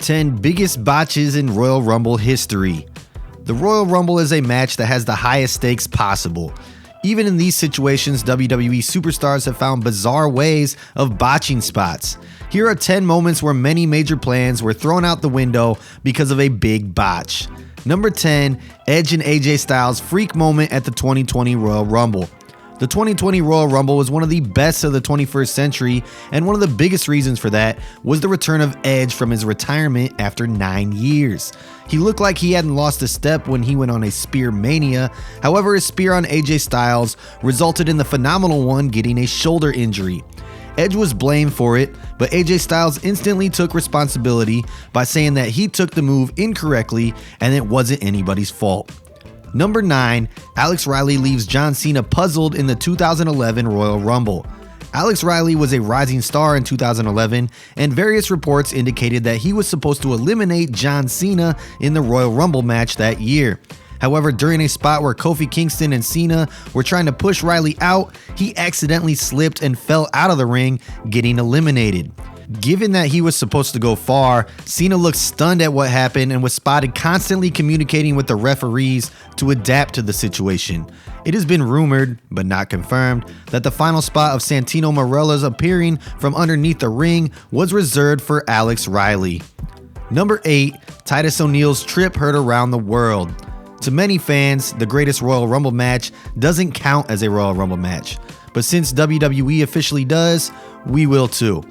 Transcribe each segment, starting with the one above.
10 biggest botches in Royal Rumble history. The Royal Rumble is a match that has the highest stakes possible. Even in these situations, WWE superstars have found bizarre ways of botching spots. Here are 10 moments where many major plans were thrown out the window because of a big botch. Number 10, Edge and AJ Styles freak moment at the 2020 Royal Rumble. The 2020 Royal Rumble was one of the best of the 21st century, and one of the biggest reasons for that was the return of Edge from his retirement after 9 years. He looked like he hadn't lost a step when he went on a spear mania. However, his spear on AJ Styles resulted in the phenomenal one getting a shoulder injury. Edge was blamed for it, but AJ Styles instantly took responsibility by saying that he took the move incorrectly and it wasn't anybody's fault. Number 9, Alex Riley leaves John Cena puzzled in the 2011 Royal Rumble. Alex Riley was a rising star in 2011, and various reports indicated that he was supposed to eliminate John Cena in the Royal Rumble match that year. However, during a spot where Kofi Kingston and Cena were trying to push Riley out, he accidentally slipped and fell out of the ring, getting eliminated. Given that he was supposed to go far, Cena looked stunned at what happened and was spotted constantly communicating with the referees to adapt to the situation. It has been rumored, but not confirmed, that the final spot of Santino Marella's appearing from underneath the ring was reserved for Alex Riley. Number 8, Titus O'Neil's trip heard around the world. To many fans, the greatest Royal Rumble match doesn't count as a Royal Rumble match, but since WWE officially does, we will too.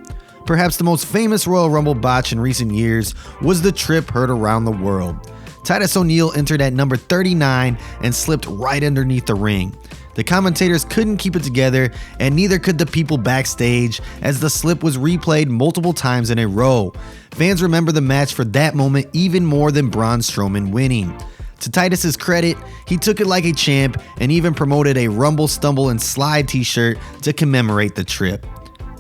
Perhaps the most famous Royal Rumble botch in recent years was the trip heard around the world. Titus O'Neil entered at number 39 and slipped right underneath the ring. The commentators couldn't keep it together, and neither could the people backstage, as the slip was replayed multiple times in a row. Fans remember the match for that moment even more than Braun Strowman winning. To Titus's credit, he took it like a champ and even promoted a Rumble Stumble and Slide t-shirt to commemorate the trip.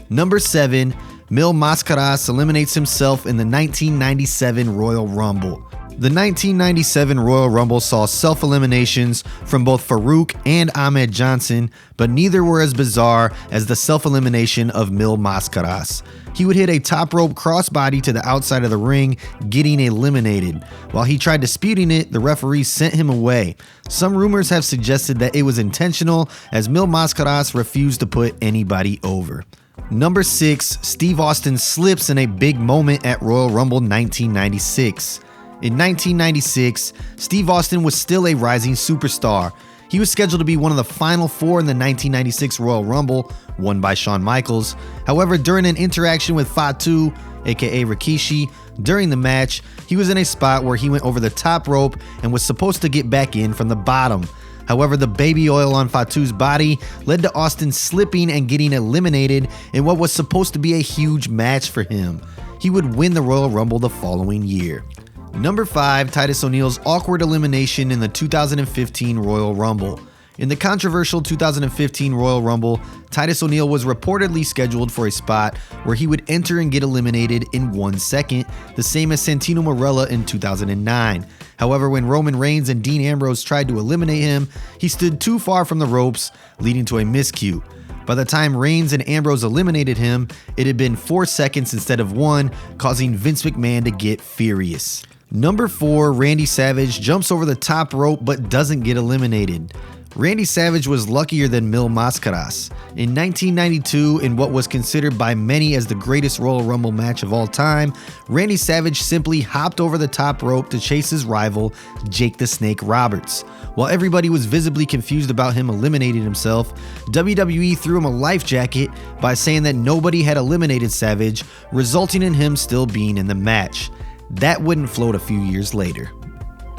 Number 7, Mascaras eliminates himself in the 1997 Royal Rumble. The 1997 Royal Rumble saw self-eliminations from both Farouk and Ahmed Johnson, but neither were as bizarre as the self-elimination of Mascaras. He would hit a top rope crossbody to the outside of the ring, getting eliminated. While he tried disputing it, the referee sent him away. Some rumors have suggested that it was intentional, as Mascaras refused to put anybody over. Number 6, Steve Austin slips in a big moment at Royal Rumble 1996. In 1996, Steve Austin was still a rising superstar. He was scheduled to be one of the final 4 in the 1996 Royal Rumble, won by Shawn Michaels. However, during an interaction with Fatu, aka Rikishi, during the match, he was in a spot where he went over the top rope and was supposed to get back in from the bottom. However, the baby oil on Fatu's body led to Austin slipping and getting eliminated in what was supposed to be a huge match for him. He would win the Royal Rumble the following year. Number 5, Titus O'Neil's awkward elimination in the 2015 Royal Rumble. In the controversial 2015 Royal Rumble, Titus O'Neil was reportedly scheduled for a spot where he would enter and get eliminated in 1 second, the same as Santino Marella in 2009. However, when Roman Reigns and Dean Ambrose tried to eliminate him, he stood too far from the ropes, leading to a miscue. By the time Reigns and Ambrose eliminated him, it had been 4 seconds instead of 1, causing Vince McMahon to get furious. Number 4, Randy Savage jumps over the top rope but doesn't get eliminated. Randy Savage was luckier than Mascaras. In 1992, in what was considered by many as the greatest Royal Rumble match of all time, Randy Savage simply hopped over the top rope to chase his rival, Jake the Snake Roberts. While everybody was visibly confused about him eliminating himself, WWE threw him a life jacket by saying that nobody had eliminated Savage, resulting in him still being in the match. That wouldn't float a few years later.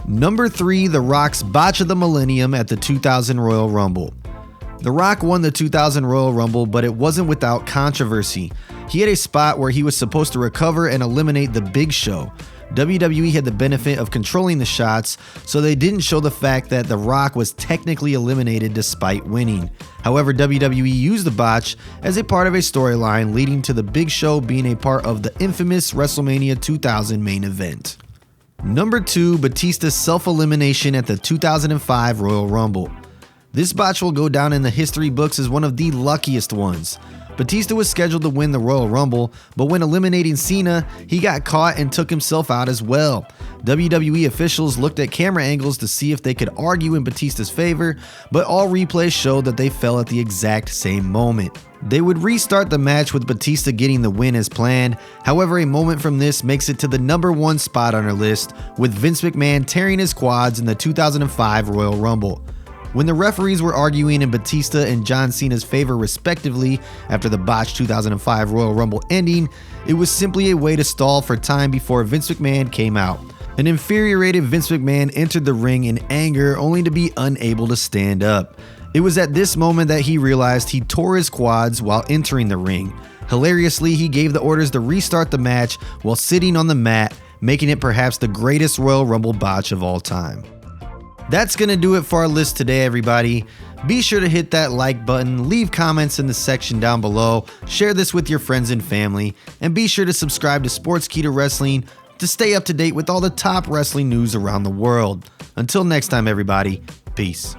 Number 3, The Rock's botch of the millennium at the 2000 Royal Rumble. The Rock won the 2000 Royal Rumble, but it wasn't without controversy. He had a spot where he was supposed to recover and eliminate the Big Show. WWE had the benefit of controlling the shots, so they didn't show the fact that The Rock was technically eliminated despite winning. However, WWE used the botch as a part of a storyline, leading to the Big Show being a part of the infamous WrestleMania 2000 main event. Number 2, Batista's self-elimination at the 2005 Royal Rumble. This botch will go down in the history books as one of the luckiest ones. Batista was scheduled to win the Royal Rumble, but when eliminating Cena, he got caught and took himself out as well. WWE officials looked at camera angles to see if they could argue in Batista's favor, but all replays showed that they fell at the exact same moment. They would restart the match with Batista getting the win as planned. However, a moment from this makes it to the #1 spot on our list, with Vince McMahon tearing his quads in the 2005 Royal Rumble. When the referees were arguing in Batista and John Cena's favor respectively after the botched 2005 Royal Rumble ending, it was simply a way to stall for time before Vince McMahon came out. An infuriated Vince McMahon entered the ring in anger, only to be unable to stand up. It was at this moment that he realized he tore his quads while entering the ring. Hilariously, he gave the orders to restart the match while sitting on the mat, making it perhaps the greatest Royal Rumble botch of all time. That's gonna do it for our list today, everybody. Be sure to hit that like button, leave comments in the section down below, share this with your friends and family, and be sure to subscribe to Sportskeeda Wrestling to stay up to date with all the top wrestling news around the world. Until next time, everybody, peace.